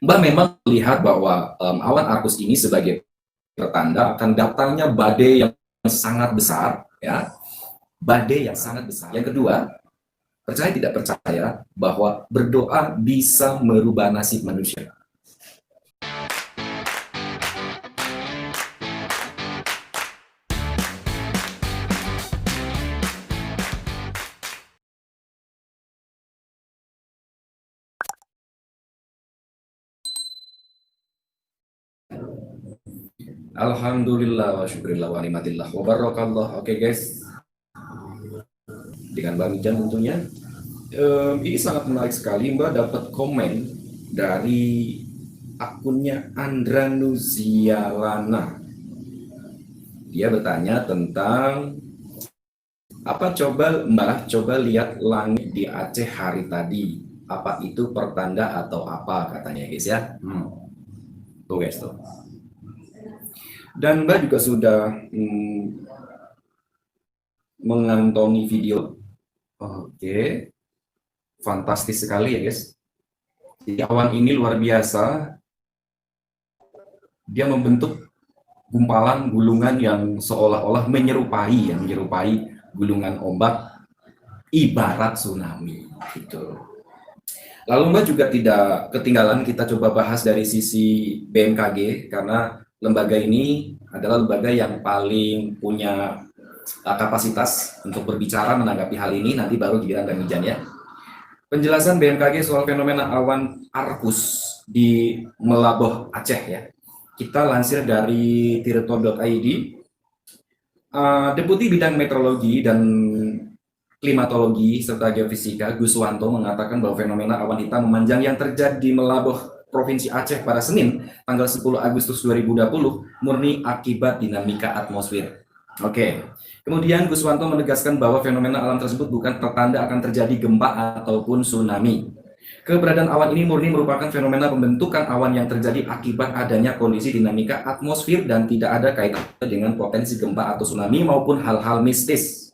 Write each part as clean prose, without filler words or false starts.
Mbak memang melihat bahwa awan arkus ini sebagai pertanda akan datangnya badai yang sangat besar, ya, badai yang sangat besar. Yang kedua, percaya tidak percaya bahwa berdoa bisa merubah nasib manusia. Alhamdulillah wa syukurillah wa ni'matillah wa barakallah. Oke guys, dengan Mbak Mijan tentunya. Ini sangat menarik sekali, Mbak dapat komen dari akunnya Andra Nuzialana. Dia bertanya tentang apa, coba lihat langit di Aceh hari tadi. Apa itu pertanda atau apa, katanya guys ya. Tuh guys tuh. Dan Mbak juga sudah mengantongi video. Oke. Fantastis sekali ya guys. Jadi awan ini luar biasa. Dia membentuk gumpalan gulungan yang seolah-olah menyerupai gulungan ombak ibarat tsunami gitu. Lalu Mbak juga tidak ketinggalan, kita coba bahas dari sisi BMKG, karena lembaga ini adalah lembaga yang paling punya kapasitas untuk berbicara menanggapi hal ini. Nanti baru giliran dan Mijan ya. Penjelasan BMKG soal fenomena awan arkus di Melaboh, Aceh ya. Kita lansir dari tirto.id. Deputi Bidang Meteorologi dan Klimatologi serta Geofisika Guswanto mengatakan bahwa fenomena awan hitam memanjang yang terjadi di Melaboh, Provinsi Aceh pada Senin, tanggal 10 Agustus 2020, murni akibat dinamika atmosfer. Oke. Kemudian Guswanto menegaskan bahwa fenomena alam tersebut bukan pertanda akan terjadi gempa ataupun tsunami. Keberadaan awan ini murni merupakan fenomena pembentukan awan yang terjadi akibat adanya kondisi dinamika atmosfer dan tidak ada kaitannya dengan potensi gempa atau tsunami maupun hal-hal mistis.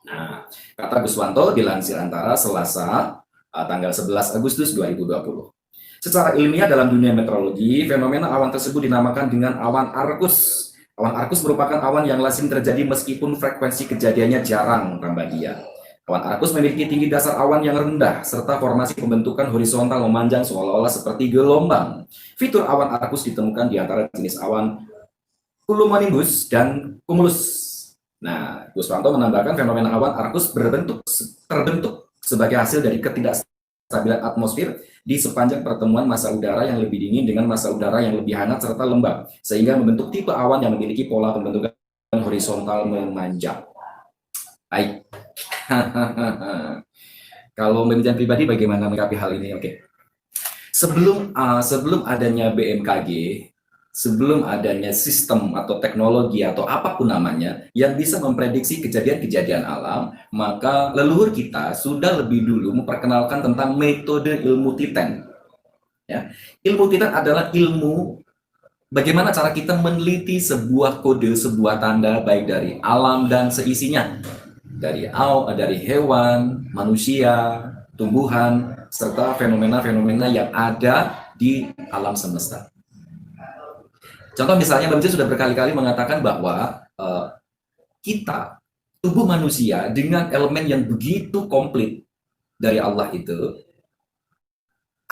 Nah, kata Guswanto dilansir Antara Selasa tanggal 11 Agustus 2020. Secara ilmiah dalam dunia meteorologi, fenomena awan tersebut dinamakan dengan awan arkus. Awan arkus merupakan awan yang lazim terjadi meskipun frekuensi kejadiannya jarang, tambah dia. Awan arkus memiliki tinggi dasar awan yang rendah, serta formasi pembentukan horizontal memanjang seolah-olah seperti gelombang. Fitur awan arkus ditemukan di antara jenis awan cumulonimbus dan cumulus. Nah, Guswanto menambahkan fenomena awan arkus terbentuk sebagai hasil dari ketidakstabilan atmosfer di sepanjang pertemuan massa udara yang lebih dingin dengan massa udara yang lebih hangat serta lembab, sehingga membentuk tipe awan yang memiliki pola pembentukan horizontal memanjang. Baik. Kalau Mbak pribadi bagaimana menyikapi hal ini? Oke. Sebelum adanya BMKG, sebelum adanya sistem atau teknologi atau apapun namanya yang bisa memprediksi kejadian-kejadian alam, maka leluhur kita sudah lebih dulu memperkenalkan tentang metode ilmu Titan. Ya. Ilmu Titan adalah ilmu bagaimana cara kita meneliti sebuah kode, sebuah tanda baik dari alam dan seisinya. Dari hewan, manusia, tumbuhan, serta fenomena-fenomena yang ada di alam semesta. Contoh misalnya, Mbak Mijan sudah berkali-kali mengatakan bahwa kita, tubuh manusia dengan elemen yang begitu komplit dari Allah itu,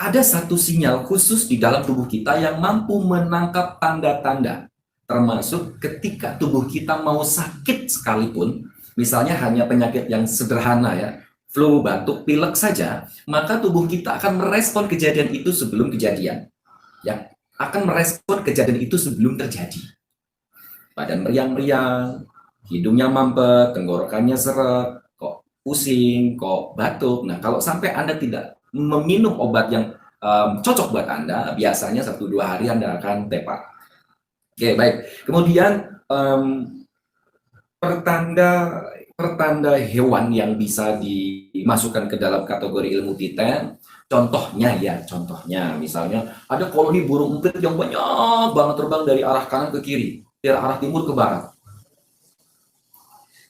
ada satu sinyal khusus di dalam tubuh kita yang mampu menangkap tanda-tanda, termasuk ketika tubuh kita mau sakit sekalipun, misalnya hanya penyakit yang sederhana ya, flu, batuk, pilek saja, maka tubuh kita akan merespon kejadian itu sebelum kejadian. Ya, akan merespon kejadian itu sebelum terjadi. Badan meriang-meriang, hidungnya mampet, tenggorokannya seret, kok pusing, kok batuk. Nah, kalau sampai Anda tidak meminum obat yang cocok buat Anda, biasanya 1-2 hari Anda akan tepat. Oke, baik. Kemudian pertanda hewan yang bisa dimasukkan ke dalam kategori ilmu Titan, contohnya misalnya ada koloni burung empit yang banyak banget terbang dari arah kanan ke kiri, dari arah timur ke barat.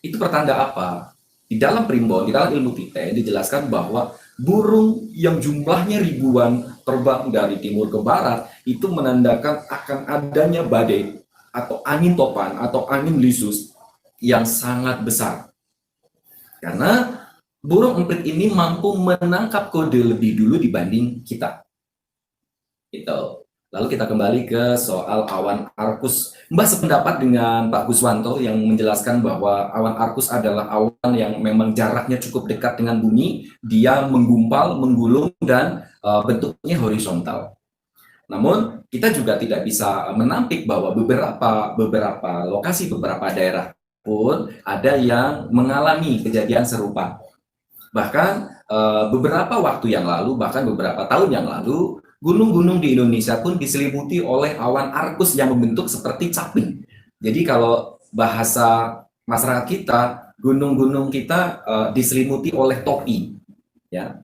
Itu pertanda apa? Di dalam primbon, di dalam ilmu Titen dijelaskan bahwa burung yang jumlahnya ribuan terbang dari timur ke barat itu menandakan akan adanya badai atau angin topan atau angin lisus yang sangat besar. Karena burung emprit ini mampu menangkap kode lebih dulu dibanding kita. Gitu. Lalu kita kembali ke soal awan arkus. Mbak sependapat dengan Pak Guswanto yang menjelaskan bahwa awan arkus adalah awan yang memang jaraknya cukup dekat dengan bumi, dia menggumpal, menggulung, dan bentuknya horizontal. Namun kita juga tidak bisa menampik bahwa beberapa lokasi, beberapa daerah pun ada yang mengalami kejadian serupa. Bahkan beberapa waktu yang lalu, bahkan beberapa tahun yang lalu, gunung-gunung di Indonesia pun diselimuti oleh awan arkus yang membentuk seperti caping. Jadi kalau bahasa masyarakat kita, gunung-gunung kita diselimuti oleh topi. Ya,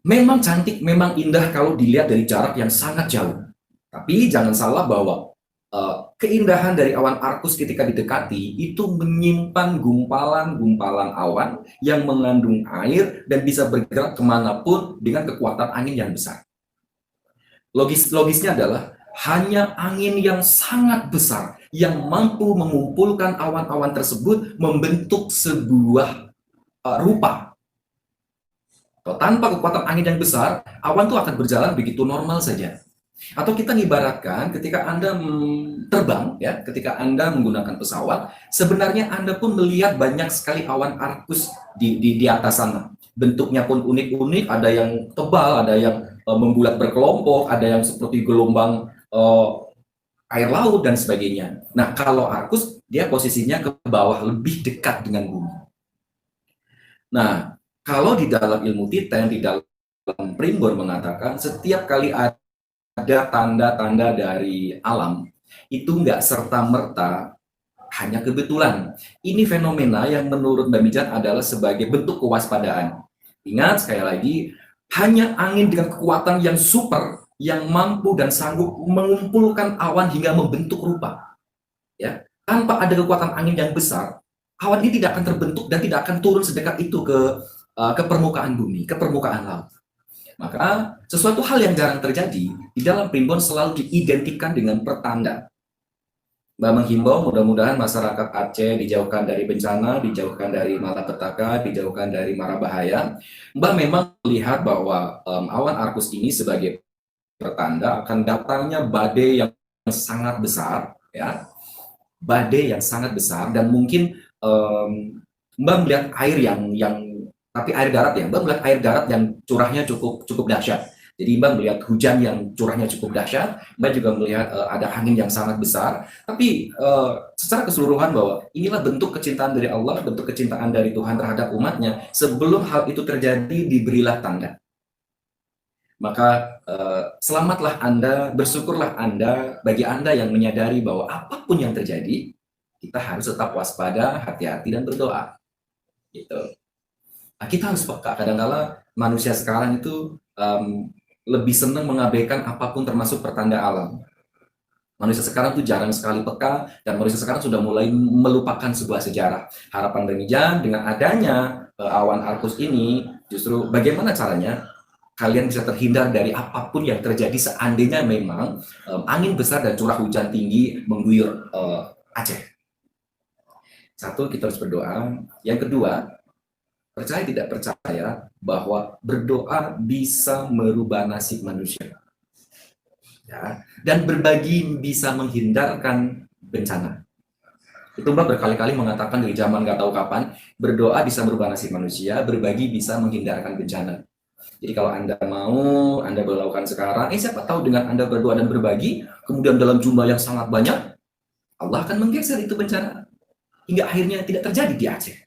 memang cantik, memang indah kalau dilihat dari jarak yang sangat jauh. Tapi jangan salah bahwa keindahan dari awan arkus ketika didekati itu menyimpan gumpalan-gumpalan awan yang mengandung air dan bisa bergerak kemanapun dengan kekuatan angin yang besar. Logisnya adalah hanya angin yang sangat besar yang mampu mengumpulkan awan-awan tersebut membentuk sebuah rupa. Tanpa kekuatan angin yang besar, awan itu akan berjalan begitu normal saja. Atau kita ibaratkan ketika Anda terbang, ya, ketika Anda menggunakan pesawat, sebenarnya Anda pun melihat banyak sekali awan arkus di atas sana. Bentuknya pun unik-unik, ada yang tebal, ada yang membulat berkelompok, ada yang seperti gelombang air laut dan sebagainya. Nah, kalau arkus dia posisinya ke bawah, lebih dekat dengan bumi. Nah, kalau di dalam ilmu Titen, di dalam Primbon mengatakan setiap kali ada tanda-tanda dari alam, itu nggak serta-merta hanya kebetulan. Ini fenomena yang menurut Mbak Mijan adalah sebagai bentuk kewaspadaan. Ingat sekali lagi, hanya angin dengan kekuatan yang super yang mampu dan sanggup mengumpulkan awan hingga membentuk rupa. Ya, tanpa ada kekuatan angin yang besar, awan ini tidak akan terbentuk dan tidak akan turun sedekat itu ke permukaan bumi, ke permukaan laut. Maka sesuatu hal yang jarang terjadi di dalam primbon selalu diidentikan dengan pertanda. Mbak menghimbau mudah-mudahan masyarakat Aceh dijauhkan dari bencana, dijauhkan dari malapetaka, dijauhkan dari mara bahaya. Mbak memang melihat bahwa awan arkus ini sebagai pertanda akan datangnya badai yang sangat besar, ya, badai yang sangat besar dan mungkin Mbak melihat air yang tapi air darat ya, Mbak melihat air darat yang curahnya cukup dahsyat. Jadi Mbak melihat hujan yang curahnya cukup dahsyat, Mbak juga melihat ada angin yang sangat besar. Tapi secara keseluruhan bahwa inilah bentuk kecintaan dari Allah, bentuk kecintaan dari Tuhan terhadap umatnya. Sebelum hal itu terjadi, diberilah tanda. Maka selamatlah Anda, bersyukurlah Anda, bagi Anda yang menyadari bahwa apapun yang terjadi, kita harus tetap waspada, hati-hati, dan berdoa. Gitu. Nah, kita harus peka. Kadang-kala manusia sekarang itu lebih senang mengabaikan apapun termasuk pertanda alam. Manusia sekarang tuh jarang sekali peka dan manusia sekarang sudah mulai melupakan sebuah sejarah. Harapan Remijan dengan adanya awan arkus ini, justru bagaimana caranya kalian bisa terhindar dari apapun yang terjadi seandainya memang angin besar dan curah hujan tinggi mengguyur Aceh. Satu, kita harus berdoa. Yang kedua, percaya tidak percaya bahwa berdoa bisa merubah nasib manusia, ya, dan berbagi bisa menghindarkan bencana. Itu Mbak berkali-kali mengatakan dari zaman nggak tahu kapan, berdoa bisa merubah nasib manusia, berbagi bisa menghindarkan bencana. Jadi kalau Anda mau, Anda berlakukan sekarang, siapa tahu dengan Anda berdoa dan berbagi, kemudian dalam jumlah yang sangat banyak, Allah akan menggeser itu bencana hingga akhirnya tidak terjadi di Aceh.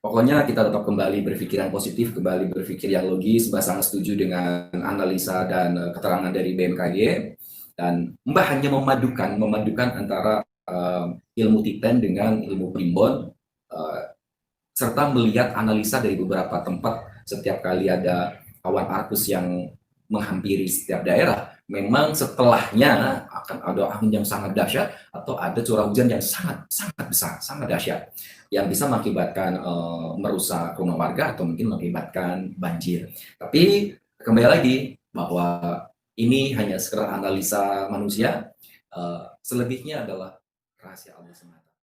Pokoknya kita tetap kembali berpikiran positif, kembali berpikir yang logis. Mbak sangat setuju dengan analisa dan keterangan dari BMKG. Dan Mbak hanya memadukan antara ilmu Titen dengan ilmu Primbon, serta melihat analisa dari beberapa tempat setiap kali ada awan arkus yang menghampiri setiap daerah, memang setelahnya akan ada angin yang sangat dahsyat atau ada curah hujan yang sangat sangat besar, sangat dahsyat yang bisa mengakibatkan merusak rumah warga atau mungkin mengakibatkan banjir. Tapi kembali lagi bahwa ini hanya sekedar analisa manusia, selebihnya adalah rahasia Allah semata.